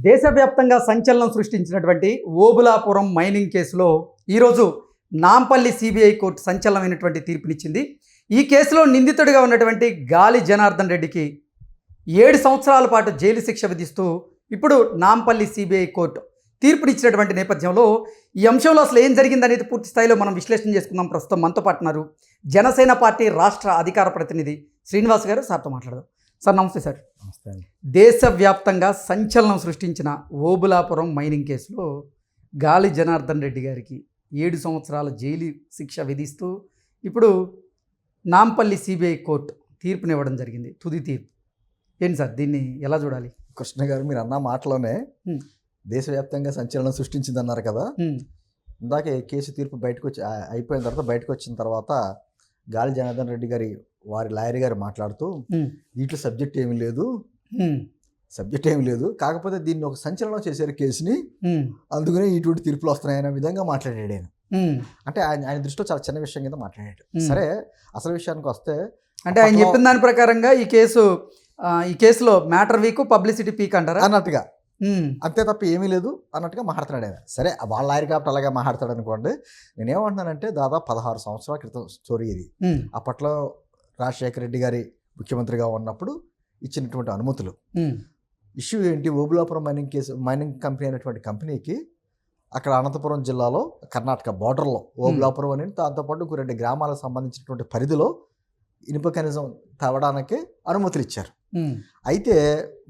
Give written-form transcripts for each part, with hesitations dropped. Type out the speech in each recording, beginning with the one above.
దేశవ్యాప్తంగా సంచలనం సృష్టించినటువంటి ఓబులాపురం మైనింగ్ కేసులో ఈరోజు నాంపల్లి సిబిఐ కోర్టు సంచలనమైనటువంటి తీర్పునిచ్చింది. ఈ కేసులో నిందితుడిగా ఉన్నటువంటి గాలి జనార్దన్ రెడ్డికి 7 సంవత్సరాల పాటు జైలు శిక్ష విధిస్తూ ఇప్పుడు నాంపల్లి సిబిఐ కోర్టు తీర్పునిచ్చినటువంటి నేపథ్యంలో ఈ అంశంలో అసలు ఏం జరిగిందనేది పూర్తి స్థాయిలో మనం విశ్లేషణ చేసుకుందాం. ప్రస్తుతం మనతో పాటున్నారు జనసేన పార్టీ రాష్ట్ర అధికార ప్రతినిధి శ్రీనివాస్ గారు. సార్తో మాట్లాడదాం. సార్ నమస్తే. సార్ నమస్తే అండి. దేశవ్యాప్తంగా సంచలనం సృష్టించిన ఓబులాపురం మైనింగ్ కేసులో గాలి జనార్దన్ రెడ్డి గారికి 7 సంవత్సరాల జైలు శిక్ష విధిస్తూ ఇప్పుడు నాంపల్లి సిబిఐ కోర్టు తీర్పునివ్వడం జరిగింది. తుది తీర్పు ఏంటి సార్, దీన్ని ఎలా చూడాలి? కృష్ణ గారు, మీరు అన్న మాటలోనే దేశవ్యాప్తంగా సంచలనం సృష్టించింది అన్నారు కదా. ఇందాక కేసు తీర్పు అయిపోయిన తర్వాత బయటకు వచ్చిన తర్వాత గాలి జనార్దన్ రెడ్డి గారి వారి లాయర్ గారు మాట్లాడుతూ వీటిలో సబ్జెక్ట్ ఏమీ లేదు, కాకపోతే దీన్ని ఒక సంచలనం చేశారు కేసుని, అందుకనే ఇటువంటి తీర్పులు వస్తున్నాయనే విధంగా మాట్లాడాడు ఆయన. అంటే ఆయన దృష్టిలో చాలా చిన్న విషయం కింద మాట్లాడాడు. సరే, అసలు విషయానికి వస్తే అంటే ఆయన చెప్పిన దాని ప్రకారంగా ఈ కేసులో మ్యాటర్ వీక్ పబ్లిసిటీ పీక్ అంటారా అన్నట్టుగా, అంతే తప్ప ఏమీ లేదు అన్నట్టుగా మాట్లాడుతున్నాడు ఆయన. సరే, వాళ్ళ లాయర్ కాబట్టి అలాగే మాట్లాడతాడు అనుకోండి. నేనేమంటున్నానంటే దాదాపు 16 సంవత్సరాల క్రితం స్టోరీ ఇది. అప్పట్లో రాజశేఖర రెడ్డి గారి ముఖ్యమంత్రిగా ఉన్నప్పుడు ఇచ్చినటువంటి అనుమతులు. ఇష్యూ ఏంటి? ఓబులాపురం మైనింగ్ కంపెనీ అనేటువంటి కంపెనీకి అక్కడ అనంతపురం జిల్లాలో కర్ణాటక బార్డర్లో ఓబులాపురం అని, దాంతోపాటు ఇంకో 2 గ్రామాలకు సంబంధించినటువంటి పరిధిలో ఇనుప ఖనిజం తవ్వడానికి అనుమతులు ఇచ్చారు. అయితే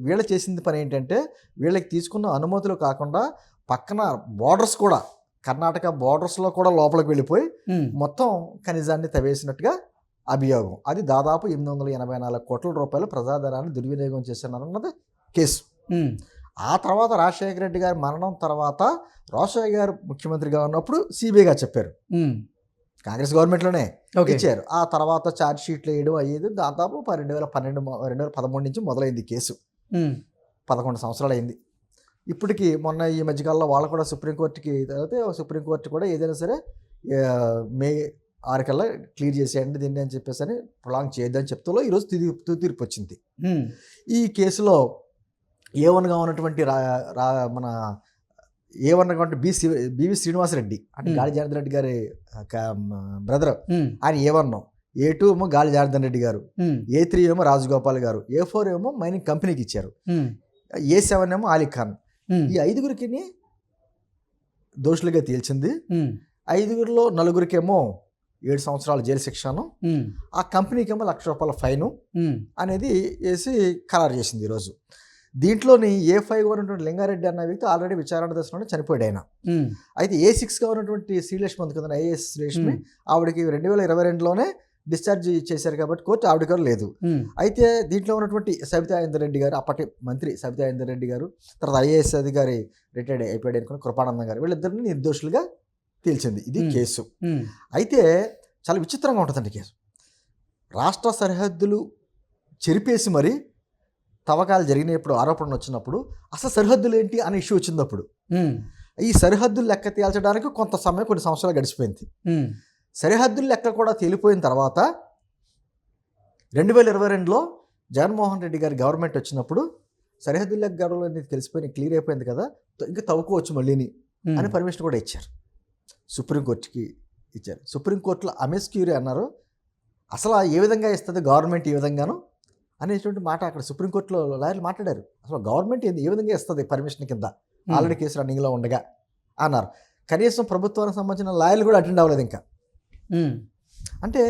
వీళ్ళ చేసింది పని ఏంటంటే, వీళ్ళకి తీసుకున్న అనుమతులు కాకుండా పక్కన బార్డర్స్ కూడా, కర్ణాటక బార్డర్స్లో కూడా లోపలికి వెళ్ళిపోయి మొత్తం ఖనిజాన్ని తవ్వేసినట్టుగా అభియోగం. అది దాదాపు 884 కోట్ల రూపాయలు ప్రజాధనాన్ని దుర్వినియోగం చేస్తున్నారన్నది కేసు. ఆ తర్వాత రాజశేఖర రెడ్డి గారి మరణం తర్వాత రాజశేఖర గారు ముఖ్యమంత్రిగా ఉన్నప్పుడు సిబిఐగా చెప్పారు, కాంగ్రెస్ గవర్నమెంట్లోనే ఇచ్చారు. ఆ తర్వాత ఛార్జ్ షీట్లు వేయడం అయ్యేది దాదాపు 2013 నుంచి మొదలైంది కేసు. 11 సంవత్సరాలు అయింది. ఇప్పటికి మొన్న ఈ మధ్యకాలంలో వాళ్ళు కూడా సుప్రీంకోర్టు కూడా ఏదైనా సరే మే 6 కల్లా క్లియర్ చేసేయండి దీన్ని అని చెప్పేసి అని ప్రొలాంగ్ చేయొద్దని చెప్తూ ఈరోజు తీర్పు వచ్చింది. ఈ కేసులో A1గా ఉన్నటువంటి మన A1 బివి శ్రీనివాసరెడ్డి అంటే గాలి జనార్దన్ రెడ్డి గారి బ్రదర్, ఆయన A1. A2 ఏమో గాలి జనార్దన్ రెడ్డి గారు, A3 ఏమో రాజగోపాల్ గారు, A4 ఏమో మైనింగ్ కంపెనీకి ఇచ్చారు, A7 ఏమో ఆలీ ఖాన్. ఈ 5గురికి దోషులుగా తేల్చింది. 5గురిలో 4గురికేమో 7 సంవత్సరాల జైలు శిక్షను, ఆ కంపెనీకి ఏమో ₹1,00,000 ఫైను అనేది వేసి ఖరారు చేసింది ఈరోజు. దీంట్లోని A5గా ఉన్నటువంటి లింగారెడ్డి అన్న వ్యక్తి ఆల్రెడీ విచారణ దశలోనే చనిపోయాడు ఆయన. అయితే A6గా ఉన్నటువంటి శ్రీలక్ష్మి ఉంది కదా, ఐఏఎస్ శ్రీలక్ష్మి, ఆవిడకి 2022లోనే డిశ్చార్జ్ చేశారు కాబట్టి కోర్టు ఆవిడ గారు లేదు. అయితే దీంట్లో ఉన్నటువంటి సబితా ఇంద్రారెడ్డి గారు, అప్పటి మంత్రి సబితా ఇంద్రారెడ్డి గారు, తర్వాత ఐఏఎస్ అధికారి రిటైర్డ్ అయిపోయాడు అనుకున్న కృపానందం గారు, వీళ్ళిద్దరిని నిర్దోషులుగా తేల్చింది. ఇది కేసు. అయితే చాలా విచిత్రంగా ఉంటుందండి కేసు. రాష్ట్ర సరిహద్దులు చెరిపేసి మరి తవ్వకాలు జరిగినప్పుడు ఆరోపణలు వచ్చినప్పుడు అసలు సరిహద్దులు ఏంటి అనే ఇష్యూ వచ్చినప్పుడు ఈ సరిహద్దులు లెక్క తేల్చడానికి కొంత సమయం, కొన్ని సంవత్సరాలు గడిచిపోయింది. సరిహద్దులు లెక్క కూడా తేలిపోయిన తర్వాత 2022లో జగన్మోహన్ రెడ్డి గారి గవర్నమెంట్ వచ్చినప్పుడు సరిహద్దుల లెక్క గడువులు అనేది తెలిసిపోయి క్లియర్ అయిపోయింది కదా, ఇంకా తవ్వుకోవచ్చు మళ్ళీని అని పర్మిషన్ కూడా ఇచ్చారు. సుప్రీంకోర్టుకి ఇచ్చారు. సుప్రీంకోర్టులో అమిస్ క్యూరీ అన్నారు, అసలు ఏ విధంగా ఇస్తుంది గవర్నమెంట్, ఈ విధంగాను అనేటువంటి మాట అక్కడ సుప్రీంకోర్టులో లాయర్లు మాట్లాడారు. అసలు గవర్నమెంట్ ఏ విధంగా ఇస్తుంది పర్మిషన్ కింద, ఆల్రెడీ కేసు రన్నింగ్లో ఉండగా అన్నారు. కనీసం ప్రభుత్వానికి సంబంధించిన లాయర్లు కూడా అటెండ్ అవ్వలేదు ఇంకా. అంటే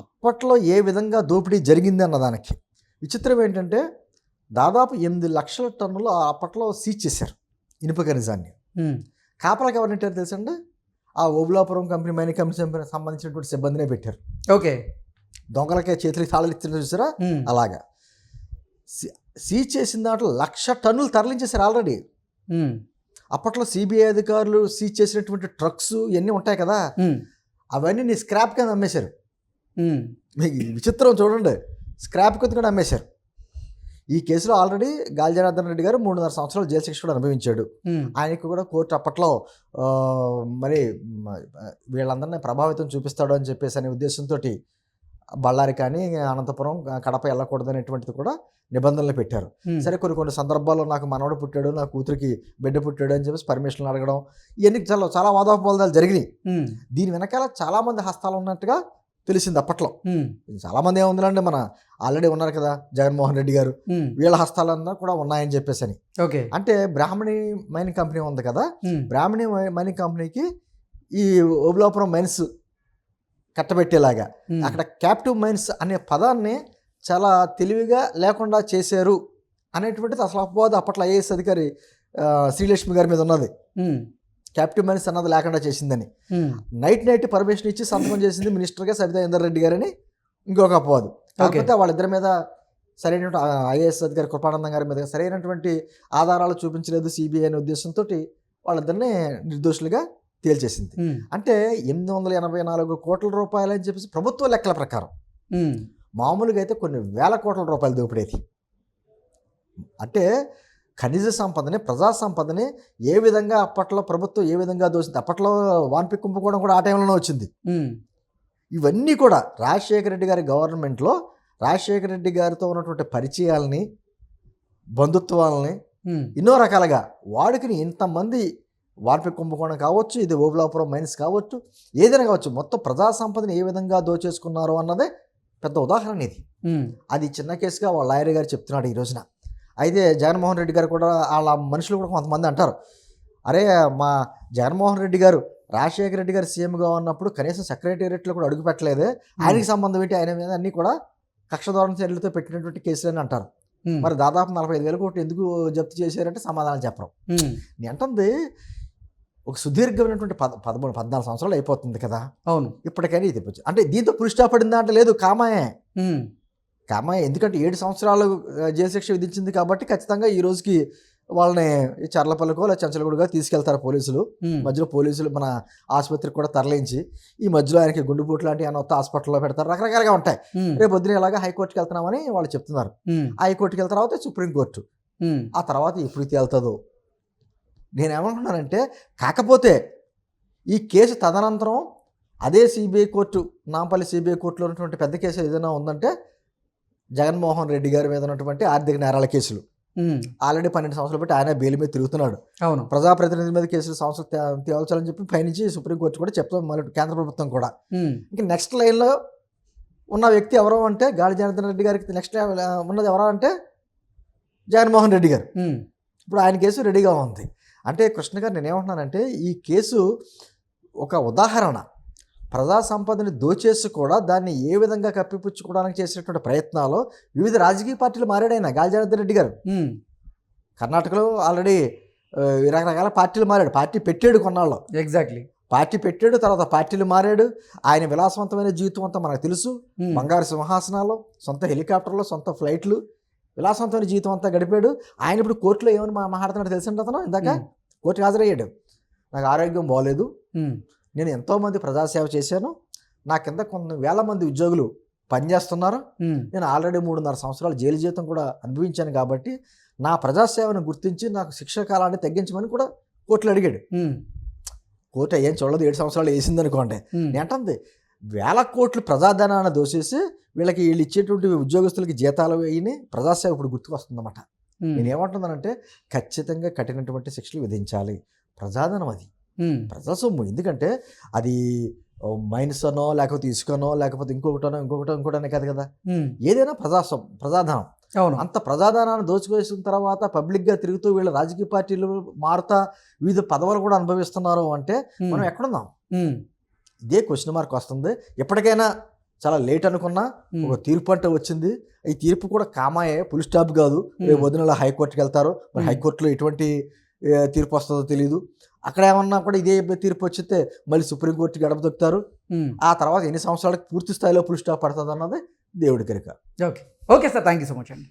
అప్పట్లో ఏ విధంగా దోపిడీ జరిగింది అన్నదానికి విచిత్రం ఏంటంటే, దాదాపు 8 లక్షల టన్నులు అప్పట్లో సీజ్ చేశారు ఇనుప ఖనిజాన్ని. కాపలాకి ఎవరు పెట్టారు తెలుసండి? ఆ ఓబులాపురం కంపెనీ, మైనింగ్ కంపెనీ సంబంధించినటువంటి సిబ్బందినే పెట్టారు. ఓకే, దొంగలకే చేతులకి తాళాలు ఇచ్చిన చూసారా, అలాగా సీజ్ చేసిన దాంట్లో 1,00,000 టన్నులు తరలించేశారు ఆల్రెడీ. అప్పట్లో సిబిఐ అధికారులు సీజ్ చేసినటువంటి ట్రక్స్ ఇవన్నీ ఉంటాయి కదా, అవన్నీ స్క్రాప్ కింద అమ్మేశారు. మీకు విచిత్రం చూడండి, స్క్రాప్ కింద కూడా అమ్మేశారు. ఈ కేసులో ఆల్రెడీ గాలి జనార్దన్ రెడ్డి గారు 3.5 సంవత్సరాలు జైలు శిక్ష కూడా అనుభవించాడు. ఆయనకు కూడా కోర్టు అప్పట్లో మరి వీళ్ళందరినీ ప్రభావితం చూపిస్తాడు అని చెప్పేసి అనే ఉద్దేశంతో బళ్ళారి కానీ అనంతపురం కడప వెళ్ళకూడదు అనేటువంటిది కూడా నిబంధనలు పెట్టారు. సరే కొన్ని సందర్భాల్లో నాకు మనవడు పుట్టాడు, నా కూతురికి బిడ్డ పుట్టాడు అని చెప్పేసి పర్మిషన్లు అడగడం, ఇవన్నీ చాలా వాదోపవాదాలు జరిగినాయి. దీని వెనకాల చాలామంది హస్తాలు ఉన్నట్టుగా తెలిసింది అప్పట్లో. చాలామంది ఏముందండి, మన ఆల్రెడీ ఉన్నారు కదా జగన్మోహన్ రెడ్డి గారు, వీళ్ళ హస్తాలన్నా కూడా ఉన్నాయని చెప్పేసి అని. అంటే బ్రాహ్మణి మైనింగ్ కంపెనీ ఉంది కదా, బ్రాహ్మణి మైనింగ్ కంపెనీకి ఈ ఓబులాపురం మైన్స్ కట్టబెట్టేలాగా అక్కడ క్యాప్టివ్ మైన్స్ అనే పదాన్ని చాలా తెలివిగా లేకుండా చేశారు అనేటువంటిది అసలు అపవాదం అప్పట్లో ఐఏఎస్ అధికారి శ్రీలక్ష్మి గారి మీద ఉన్నది. క్యాప్టివ్ మైన్స్ అన్నది లేకుండా చేసిందని నైట్ పర్మిషన్ ఇచ్చి సంతకం చేసింది మినిస్టర్గా సబితా ఇందర్ రెడ్డి గారని ఇంకొక అపవాదు. కాకపోతే వాళ్ళిద్దరి మీద సరైనటువంటి ఐఏఎస్ అధికారి కృపానందం గారి మీద సరైనటువంటి ఆధారాలు చూపించలేదు సిబిఐ అనే ఉద్దేశంతో వాళ్ళిద్దరిని నిర్దోషులుగా తేల్చేసింది. అంటే 884 కోట్ల రూపాయలు అని చెప్పేసి ప్రభుత్వ లెక్కల ప్రకారం, మామూలుగా అయితే కొన్ని వేల కోట్ల రూపాయలు దోపిడేది. అంటే ఖనిజ సంపదని, ప్రజా సంపదని ఏ విధంగా అప్పట్లో ప్రభుత్వం ఏ విధంగా దోసింది. అప్పట్లో వాన్పి కుంభకోణం కూడా ఆ టైంలోనే వచ్చింది. ఇవన్నీ కూడా రాజశేఖర రెడ్డి గారి గవర్నమెంట్లో రాజశేఖర రెడ్డి గారితో ఉన్నటువంటి పరిచయాలని, బంధుత్వాలని ఎన్నో రకాలుగా వాడుకుని ఇంతమంది వాన్పి కుంభకోణం కావచ్చు, ఇది ఓబులాపురం మైన్స్ కావచ్చు, ఏదైనా కావచ్చు, మొత్తం ప్రజా సంపదని ఏ విధంగా దోచేసుకున్నారు అన్నదే పెద్ద ఉదాహరణ ఇది. అది చిన్న కేసుగా వాళ్ళ లాయర్ గారు చెప్తున్నాడు ఈ రోజున. అయితే జగన్మోహన్ రెడ్డి గారు కూడా వాళ్ళ మనుషులు కూడా కొంతమంది అంటారు, అరే మా జగన్మోహన్ రెడ్డి గారు రాజశేఖర రెడ్డి గారు సీఎంగా ఉన్నప్పుడు కనీసం సెక్రటేరియట్లో కూడా అడుగు పెట్టలేదే, ఆయనకి సంబంధం ఏంటి, ఆయన మీద అన్నీ కూడా కక్షధోరణ చర్యలతో పెట్టినటువంటి కేసులని అంటారు. మరి దాదాపు 45,000 కోట్లు ఎందుకు జప్తు చేశారంటే సమాధానం చెప్పరు. నేను అంటుంది ఒక సుదీర్ఘమైనటువంటి 13-14 సంవత్సరాలు అయిపోతుంది కదా. అవును, ఇప్పటికైనా ఇది అంటే దీంతో పులి స్టాప్ పడిందా అంటే లేదు, కామాయే. ఎందుకంటే 7 సంవత్సరాలు జైలు శిక్ష విధించింది కాబట్టి ఖచ్చితంగా ఈ రోజుకి వాళ్ళని చర్లపల్లికో లేదా చెంచలగూడగా తీసుకెళ్తారు పోలీసులు. మధ్యలో పోలీసులు మన ఆసుపత్రికి కూడా తరలించి ఈ మధ్యలో ఆయనకి గుండెపోటు లాంటి అనొత్త హాస్పిటల్లో పెడతారు. రకరకాలుగా ఉంటాయి. రేపు పొద్దున ఇలాగా హైకోర్టుకి వెళ్తున్నామని వాళ్ళు చెప్తున్నారు. హైకోర్టుకి వెళ్తారు, తర్వాత సుప్రీంకోర్టు, ఆ తర్వాత ఎప్పుడు తేలుతుందో. నేనేమంటున్నానంటే, కాకపోతే ఈ కేసు తదనంతరం అదే సిబిఐ కోర్టు, నాంపల్లి సిబిఐ కోర్టులో ఉన్నటువంటి పెద్ద కేసు ఏదైనా ఉందంటే జగన్మోహన్ రెడ్డి గారి మీద ఉన్నటువంటి ఆర్థిక నేరాల కేసులు. ఆల్రెడీ 12 సంవత్సరాలు బట్టి ఆయన బెయిల్ మీద తిరుగుతున్నాడు. అవును, ప్రజాప్రతినిధి మీద కేసులు సంవత్సరం తేల్చాలని చెప్పి పైనుంచి సుప్రీంకోర్టు కూడా చెప్తాం, మళ్ళీ కేంద్ర ప్రభుత్వం కూడా. ఇంకా నెక్స్ట్ లైన్లో ఉన్న వ్యక్తి ఎవరో అంటే గాలి జనార్దన్ రెడ్డి గారికి నెక్స్ట్ ఉన్నది ఎవరో అంటే జగన్మోహన్ రెడ్డి గారు. ఇప్పుడు ఆయన కేసు రెడీగా ఉంది. అంటే కృష్ణ గారు నేనేమంటున్నానంటే, ఈ కేసు ఒక ఉదాహరణ. ప్రజా సంపదని దోచేసి కూడా దాన్ని ఏ విధంగా కప్పిపుచ్చుకోవడానికి చేసినటువంటి ప్రయత్నాలు వివిధ రాజకీయ పార్టీలు మారాడు. ఆయన గాలి జనార్దన్ రెడ్డి గారు కర్ణాటకలో ఆల్రెడీ రకరకాల పార్టీలు మారాడు. పార్టీ పెట్టాడు కొన్నాళ్ళు, ఎగ్జాక్ట్లీ పార్టీ పెట్టాడు, తర్వాత పార్టీలు మారాడు. ఆయన విలాసవంతమైన జీవితం అంతా మనకు తెలుసు. బంగారు సింహాసనాలు, సొంత హెలికాప్టర్లు, సొంత ఫ్లైట్లు, విలాసవంతమైన జీవితం అంతా గడిపాడు. ఆయన ఇప్పుడు కోర్టులో ఏమని మాట్లాడుతున్నాడు తెలిసింది. అతను ఇందాక కోర్టుకు హాజరయ్యాడు, నాకు ఆరోగ్యం బాగోలేదు, నేను ఎంతోమంది ప్రజాసేవ చేశాను, నా కింద కొన్ని వేల మంది ఉద్యోగులు పనిచేస్తున్నారు, నేను ఆల్రెడీ 3.5 సంవత్సరాలు జైలు జీవితం కూడా అనుభవించాను, కాబట్టి నా ప్రజాసేవను గుర్తించి నాకు శిక్ష కాలాన్ని తగ్గించమని కూడా కోర్టులో అడిగాడు. కోర్టు ఏం చూడలేదు, 7 సంవత్సరాలు వేసింది అనుకోండి. ఏంటంది, వేల కోట్లు ప్రజాధనాన్ని దోసేసి వీళ్ళు ఇచ్చేటువంటి ఉద్యోగస్తులకి జీతాలు వేయని ప్రజాసేవ ఇప్పుడు గుర్తుకొస్తుందన్నమాట. నేనేమంటున్నానంటే, ఖచ్చితంగా కఠినటువంటి శిక్షలు విధించాలి. ప్రజాధనం అది, ప్రజా సొమ్ము. ఎందుకంటే అది మైన్స్ అనో లేకపోతే ఇసుకనో లేకపోతే ఇంకోటనే కాదు కదా, ఏదైనా ప్రజాధనం. అంత ప్రజాధనాన్ని దోచుకోసిన తర్వాత పబ్లిక్గా తిరుగుతూ వీళ్ళ రాజకీయ పార్టీలు మారుతా వివిధ పదవులు కూడా అనుభవిస్తున్నారు అంటే మనం ఎక్కడున్నాం? ఇదే క్వశ్చన్ మార్క్ వస్తుంది. ఎప్పటికైనా చాలా లేట్ అనుకున్నా ఒక తీర్పు అంటే వచ్చింది. ఈ తీర్పు కూడా కామాయే, ఫుల్ స్టాప్ కాదు. రేపు వదిన హైకోర్టుకి వెళ్తారు, మరి హైకోర్టులో ఎటువంటి తీర్పు వస్తుందో తెలియదు. అక్కడ ఏమన్నా కూడా ఇదే తీర్పు వచ్చితే మళ్ళీ సుప్రీంకోర్టుకి గడప దొక్కుతారు. ఆ తర్వాత ఎన్ని సంవత్సరాలకు పూర్తి స్థాయిలో ఫుల్ స్టాప్ పడుతుంది అన్నది దేవుడి కరిక. Okay sir, thank you so much అండి.